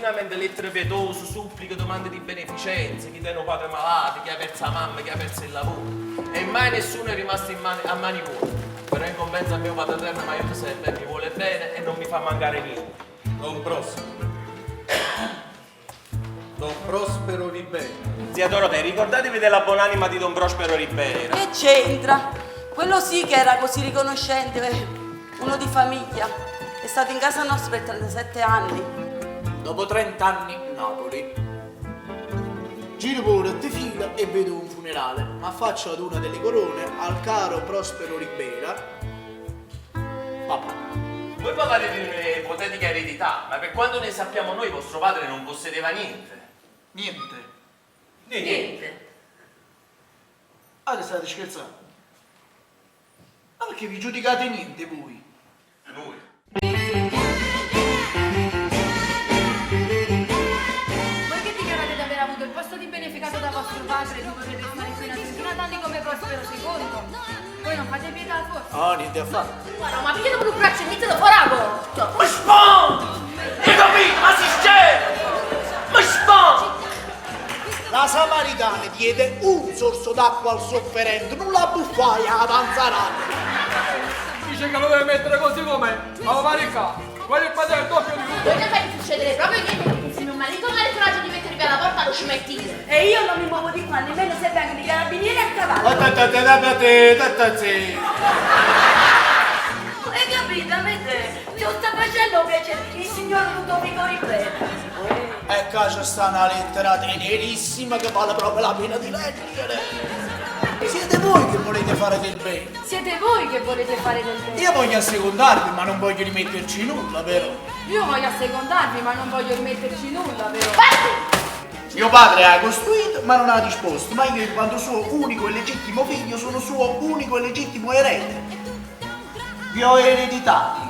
continuamente lettere pietose, suppliche, domande di beneficenza, chi tiene un padre malato, chi ha perso la mamma, chi ha perso il lavoro. E mai nessuno è rimasto a mani vuote. Però in compenso a mio padre eterno mi aiuta sempre, mi vuole bene e non mi fa mancare niente. Don Prospero Ribera. Zia Dorotea, ricordatevi della buonanima di Don Prospero Ribera. Che c'entra? Quello sì che era così riconoscente, uno di famiglia. È stato in casa nostra per 37 anni. Dopo 30 anni in Napoli. Giro pure, ti fila e vedo un funerale. Ma faccio ad una delle corone al caro Prospero Ribera. Papà. Voi parlate di ipotetica eredità, ma per quanto ne sappiamo noi, vostro padre non possedeva niente. Niente. Ah, che state scherzando? Ma perché vi giudicate niente voi? Lui. Voi che dichiarate di aver avuto il posto di beneficato da vostro padre e di poter restare qui una trentina d'anni come Prospero II, voi non fate pietà forse? Ah, niente a fare. Guarda, ma pigliate un braccio e iniziate a fare la Ma spon! Hai capito? Ma si scende! Ma spon! La Samaritana diede un sorso d'acqua al sofferente, non la buffai a danzarata. Dice che lo deve mettere così com'è, ma lo marica, quello è il padre del doppio di tutto. Voi ne fate succedere proprio niente, se mio marito non ha il coraggio di mettervi alla porta lo scimettino. E io non mi muovo di qua, nemmeno se vengono i carabinieri a cavallo. Hai capito? A me te, ti sta facendo piacere il signor Ludovico Ribera. E qua c'è sta una lettera tenerissima che vale proprio la pena di leggere. Siete voi che volete fare del bene. Siete voi che volete fare del bene. Io voglio assecondarvi, ma non voglio rimetterci nulla, vero? Io voglio assecondarvi, ma non voglio rimetterci nulla, vero? Mio padre ha costruito, ma non ha disposto, ma io in quanto suo unico e legittimo figlio sono suo unico e legittimo erede. Vi ho ereditati.